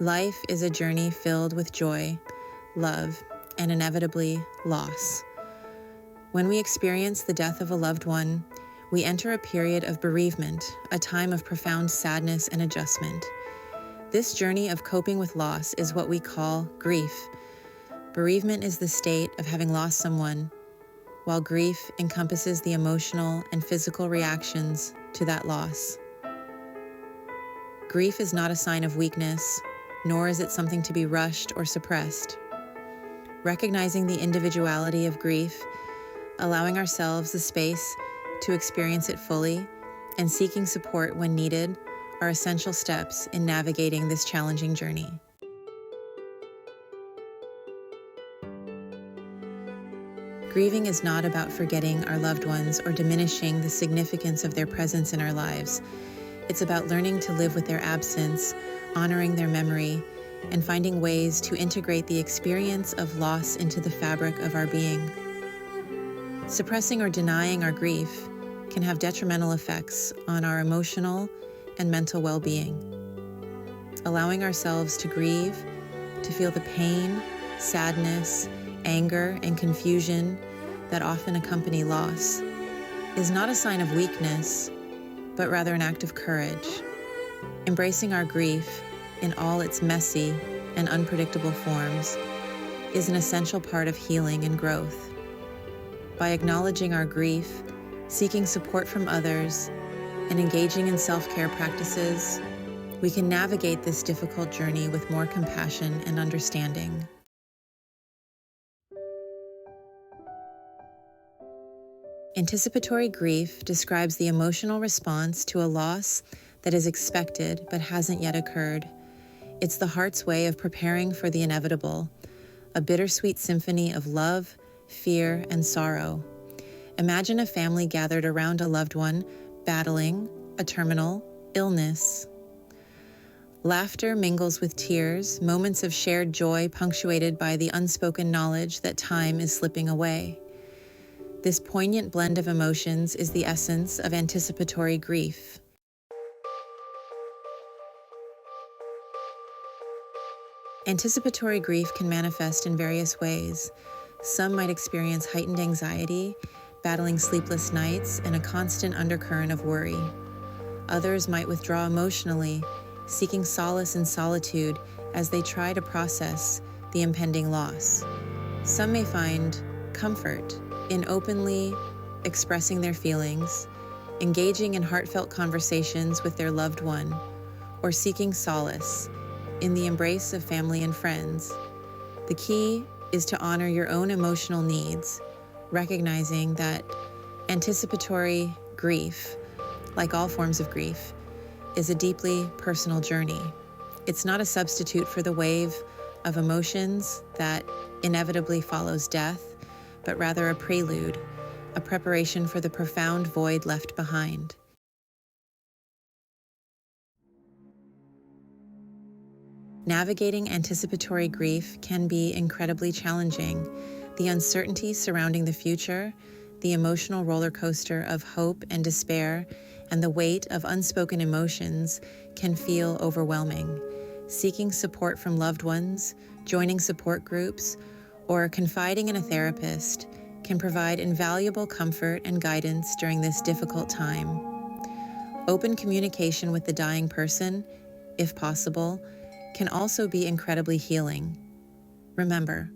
Life is a journey filled with joy, love, and inevitably loss. When we experience the death of a loved one, we enter a period of bereavement, a time of profound sadness and adjustment. This journey of coping with loss is what we call grief. Bereavement is the state of having lost someone, while grief encompasses the emotional and physical reactions to that loss. Grief is not a sign of weakness, nor is it something to be rushed or suppressed. Recognizing the individuality of grief, allowing ourselves the space to experience it fully, and seeking support when needed are essential steps in navigating this challenging journey. Grieving is not about forgetting our loved ones or diminishing the significance of their presence in our lives. It's about learning to live with their absence, honoring their memory, and finding ways to integrate the experience of loss into the fabric of our being. Suppressing or denying our grief can have detrimental effects on our emotional and mental well-being. Allowing ourselves to grieve, to feel the pain, sadness, anger, and confusion that often accompany loss, is not a sign of weakness, but rather an act of courage. Embracing our grief in all its messy and unpredictable forms is an essential part of healing and growth. By acknowledging our grief, seeking support from others, and engaging in self-care practices, we can navigate this difficult journey with more compassion and understanding. Anticipatory grief describes the emotional response to a loss that is expected but hasn't yet occurred. It's the heart's way of preparing for the inevitable, a bittersweet symphony of love, fear, and sorrow. Imagine a family gathered around a loved one battling a terminal illness. Laughter mingles with tears, moments of shared joy punctuated by the unspoken knowledge that time is slipping away. This poignant blend of emotions is the essence of anticipatory grief. Anticipatory grief can manifest in various ways. Some might experience heightened anxiety, battling sleepless nights, and a constant undercurrent of worry. Others might withdraw emotionally, seeking solace in solitude as they try to process the impending loss. Some may find comfort in openly expressing their feelings, engaging in heartfelt conversations with their loved one, or seeking solace in the embrace of family and friends. The key is to honor your own emotional needs, recognizing that anticipatory grief, like all forms of grief, is a deeply personal journey. It's not a substitute for the wave of emotions that inevitably follows death, but rather a prelude, a preparation for the profound void left behind. Navigating anticipatory grief can be incredibly challenging. The uncertainty surrounding the future, the emotional roller coaster of hope and despair, and the weight of unspoken emotions can feel overwhelming. Seeking support from loved ones, joining support groups, or confiding in a therapist can provide invaluable comfort and guidance during this difficult time. Open communication with the dying person, if possible, can also be incredibly healing. Remember,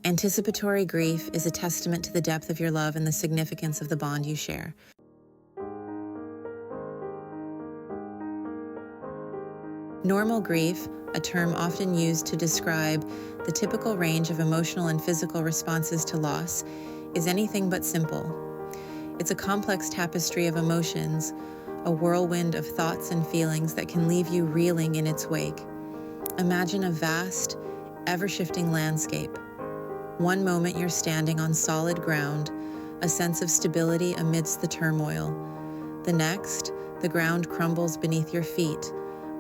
anticipatory grief is a testament to the depth of your love and the significance of the bond you share. Normal grief, a term often used to describe the typical range of emotional and physical responses to loss, is anything but simple. It's a complex tapestry of emotions, a whirlwind of thoughts and feelings that can leave you reeling in its wake. Imagine a vast, ever-shifting landscape. One moment you're standing on solid ground, a sense of stability amidst the turmoil. The next, the ground crumbles beneath your feet,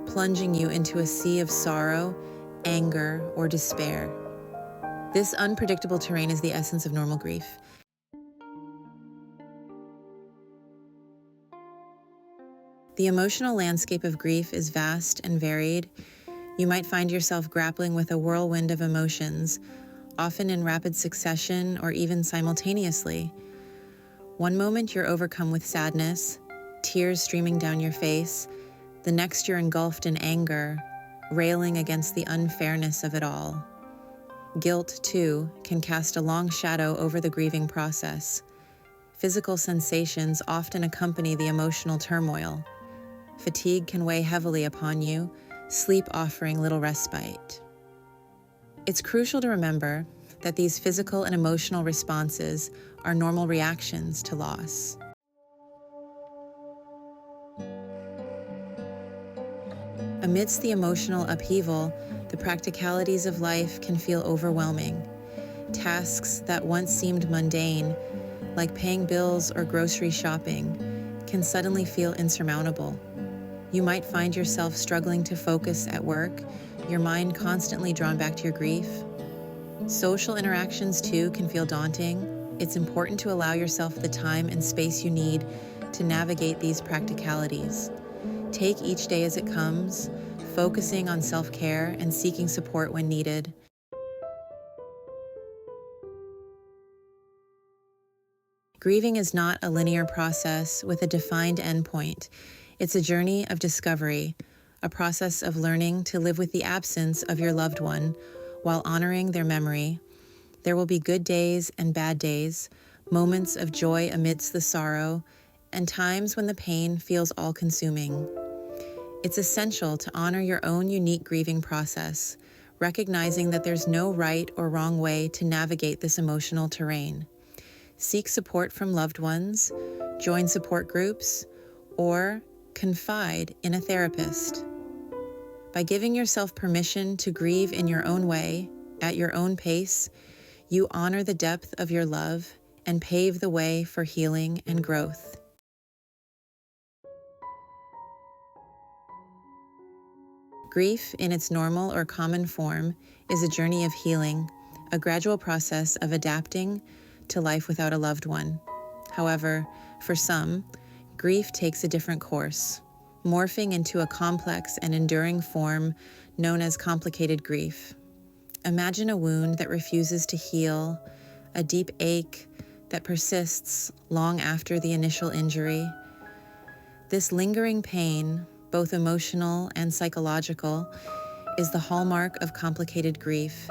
plunging you into a sea of sorrow, anger, or despair. This unpredictable terrain is the essence of normal grief. The emotional landscape of grief is vast and varied. You might find yourself grappling with a whirlwind of emotions, often in rapid succession or even simultaneously. One moment you're overcome with sadness, tears streaming down your face. The next you're engulfed in anger, railing against the unfairness of it all. Guilt, too, can cast a long shadow over the grieving process. Physical sensations often accompany the emotional turmoil. Fatigue can weigh heavily upon you, sleep offering little respite. It's crucial to remember that these physical and emotional responses are normal reactions to loss. Amidst the emotional upheaval, the practicalities of life can feel overwhelming. Tasks that once seemed mundane, like paying bills or grocery shopping, can suddenly feel insurmountable. You might find yourself struggling to focus at work, your mind constantly drawn back to your grief. Social interactions, too, can feel daunting. It's important to allow yourself the time and space you need to navigate these practicalities. Take each day as it comes, focusing on self-care and seeking support when needed. Grieving is not a linear process with a defined endpoint. It's a journey of discovery, a process of learning to live with the absence of your loved one while honoring their memory. There will be good days and bad days, moments of joy amidst the sorrow, and times when the pain feels all-consuming. It's essential to honor your own unique grieving process, recognizing that there's no right or wrong way to navigate this emotional terrain. Seek support from loved ones, join support groups, or confide in a therapist. By giving yourself permission to grieve in your own way, at your own pace, you honor the depth of your love and pave the way for healing and growth. Grief, in its normal or common form, is a journey of healing, a gradual process of adapting to life without a loved one. However, for some, grief takes a different course, morphing into a complex and enduring form known as complicated grief. Imagine a wound that refuses to heal, a deep ache that persists long after the initial injury. This lingering pain, both emotional and psychological, is the hallmark of complicated grief.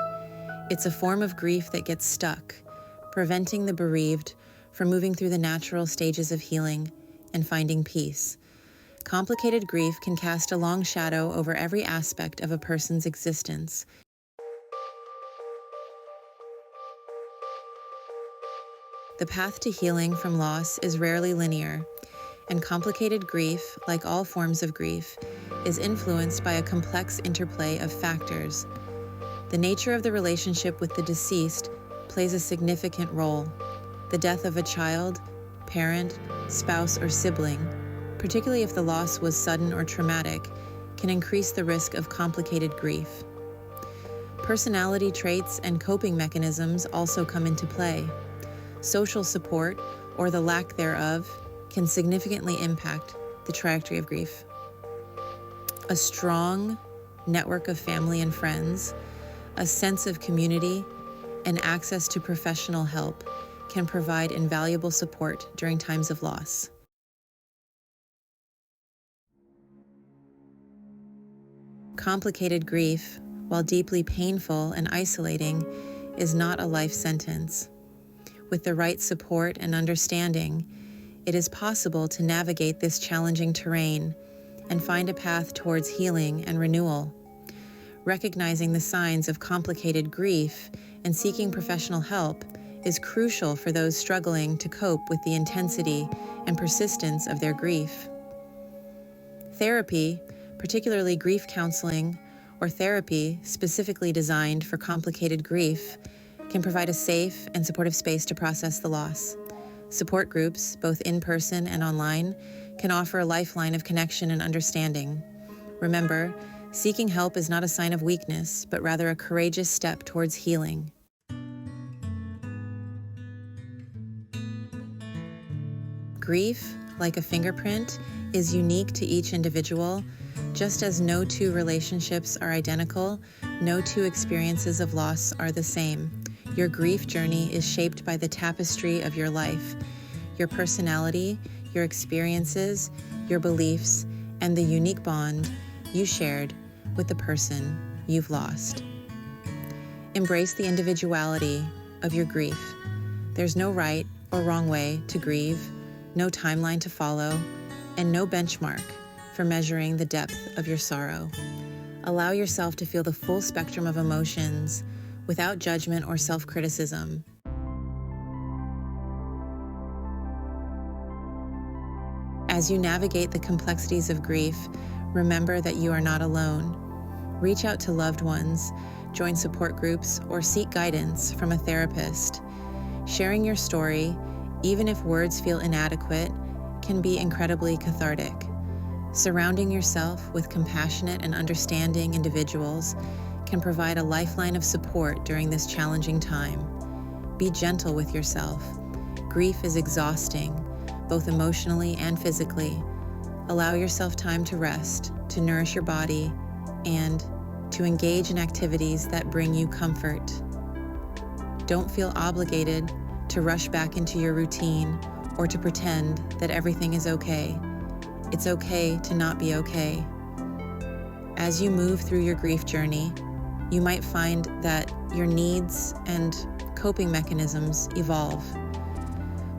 It's a form of grief that gets stuck, preventing the bereaved from moving through the natural stages of healing and finding peace. Complicated grief can cast a long shadow over every aspect of a person's existence. The path to healing from loss is rarely linear, and complicated grief, like all forms of grief, is influenced by a complex interplay of factors. The nature of the relationship with the deceased plays a significant role. The death of a child, parent, spouse, or sibling, particularly if the loss was sudden or traumatic, can increase the risk of complicated grief. Personality traits and coping mechanisms also come into play. Social support, or the lack thereof, can significantly impact the trajectory of grief. A strong network of family and friends, a sense of community, and access to professional help can provide invaluable support during times of loss. Complicated grief, while deeply painful and isolating, is not a life sentence. With the right support and understanding, it is possible to navigate this challenging terrain and find a path towards healing and renewal. Recognizing the signs of complicated grief and seeking professional help is crucial for those struggling to cope with the intensity and persistence of their grief. Therapy, particularly grief counseling or therapy specifically designed for complicated grief, can provide a safe and supportive space to process the loss. Support groups, both in person and online, can offer a lifeline of connection and understanding. Remember, seeking help is not a sign of weakness, but rather a courageous step towards healing. Grief, like a fingerprint, is unique to each individual, Just as no two relationships are identical, no two experiences of loss are the same. Your grief journey is shaped by the tapestry of your life, your personality, your experiences, your beliefs, and the unique bond you shared with the person you've lost. Embrace the individuality of your grief. There's no right or wrong way to grieve, no timeline to follow, and no benchmark for measuring the depth of your sorrow. Allow yourself to feel the full spectrum of emotions without judgment or self-criticism. As you navigate the complexities of grief, remember that you are not alone. Reach out to loved ones, join support groups, or seek guidance from a therapist. Sharing your story, even if words feel inadequate, can be incredibly cathartic. Surrounding yourself with compassionate and understanding individuals can provide a lifeline of support during this challenging time. Be gentle with yourself. Grief is exhausting, both emotionally and physically. Allow yourself time to rest, to nourish your body, and to engage in activities that bring you comfort. Don't feel obligated to rush back into your routine or to pretend that everything is okay. It's okay to not be okay. As you move through your grief journey, you might find that your needs and coping mechanisms evolve.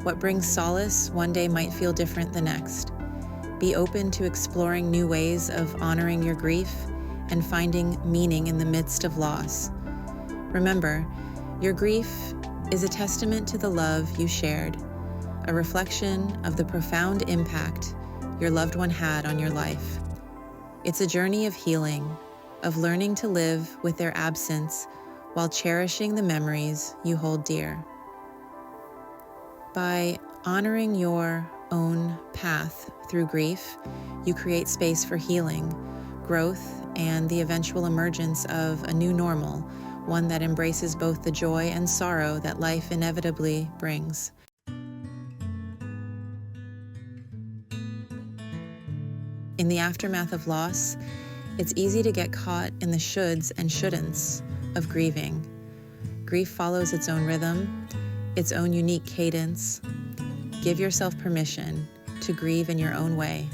What brings solace one day might feel different the next. Be open to exploring new ways of honoring your grief and finding meaning in the midst of loss. Remember, your grief is a testament to the love you shared, a reflection of the profound impact your loved one had on your life. It's a journey of healing, of learning to live with their absence while cherishing the memories you hold dear. By honoring your own path through grief, you create space for healing, growth, and the eventual emergence of a new normal, one that embraces both the joy and sorrow that life inevitably brings. In the aftermath of loss, it's easy to get caught in the shoulds and shouldn'ts of grieving. Grief follows its own rhythm, its own unique cadence. Give yourself permission to grieve in your own way,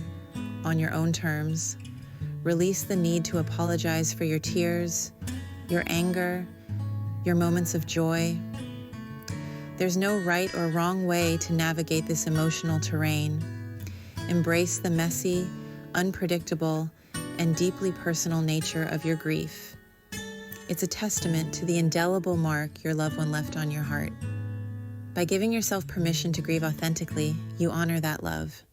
on your own terms. Release the need to apologize for your tears, your anger, your moments of joy. There's no right or wrong way to navigate this emotional terrain. Embrace the messy, unpredictable, and deeply personal nature of your grief. It's a testament to the indelible mark your loved one left on your heart. By giving yourself permission to grieve authentically, you honor that love.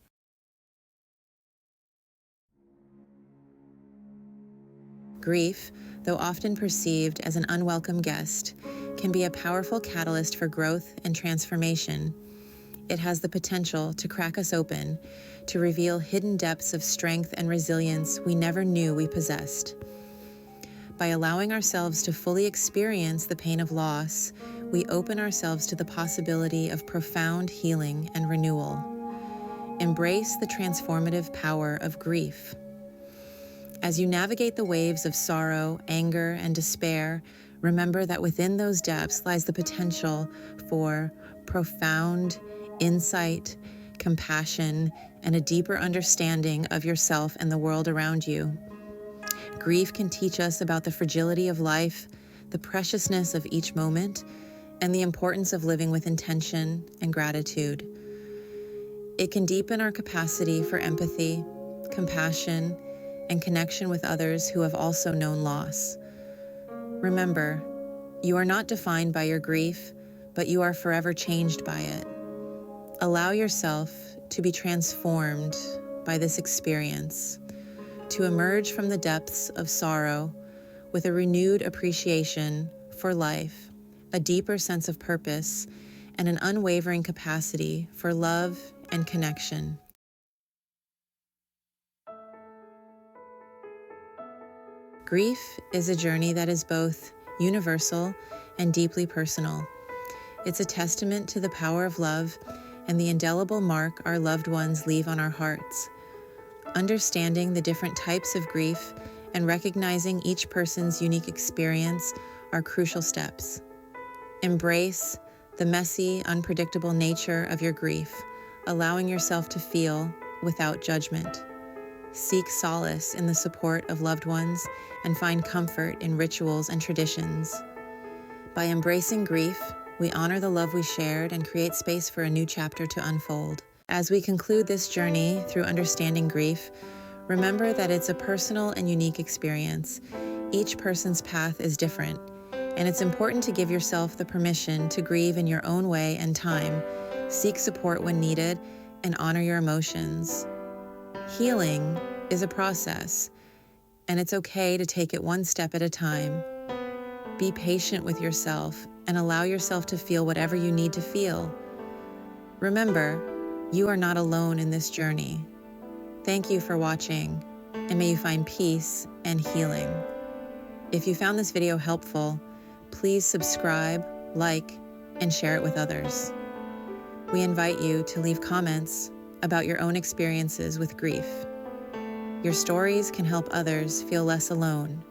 Grief, though often perceived as an unwelcome guest, can be a powerful catalyst for growth and transformation. It has the potential to crack us open, to reveal hidden depths of strength and resilience we never knew we possessed. By allowing ourselves to fully experience the pain of loss, we open ourselves to the possibility of profound healing and renewal. Embrace the transformative power of grief. As you navigate the waves of sorrow, anger, and despair, remember that within those depths lies the potential for profound insight, compassion, and a deeper understanding of yourself and the world around you. Grief can teach us about the fragility of life, the preciousness of each moment, and the importance of living with intention and gratitude. It can deepen our capacity for empathy, compassion, and connection with others who have also known loss. Remember, you are not defined by your grief, but you are forever changed by it. Allow yourself to be transformed by this experience, to emerge from the depths of sorrow with a renewed appreciation for life, a deeper sense of purpose, and an unwavering capacity for love and connection. Grief is a journey that is both universal and deeply personal. It's a testament to the power of love and the indelible mark our loved ones leave on our hearts. Understanding the different types of grief and recognizing each person's unique experience are crucial steps. Embrace the messy, unpredictable nature of your grief, allowing yourself to feel without judgment. Seek solace in the support of loved ones and find comfort in rituals and traditions. By embracing grief, we honor the love we shared and create space for a new chapter to unfold. As we conclude this journey through understanding grief, remember that it's a personal and unique experience. Each person's path is different, and it's important to give yourself the permission to grieve in your own way and time, seek support when needed, and honor your emotions. Healing is a process, and it's okay to take it one step at a time. Be patient with yourself and allow yourself to feel whatever you need to feel. Remember, you are not alone in this journey. Thank you for watching, and may you find peace and healing. If you found this video helpful, please subscribe, like, and share it with others. We invite you to leave comments about your own experiences with grief. Your stories can help others feel less alone.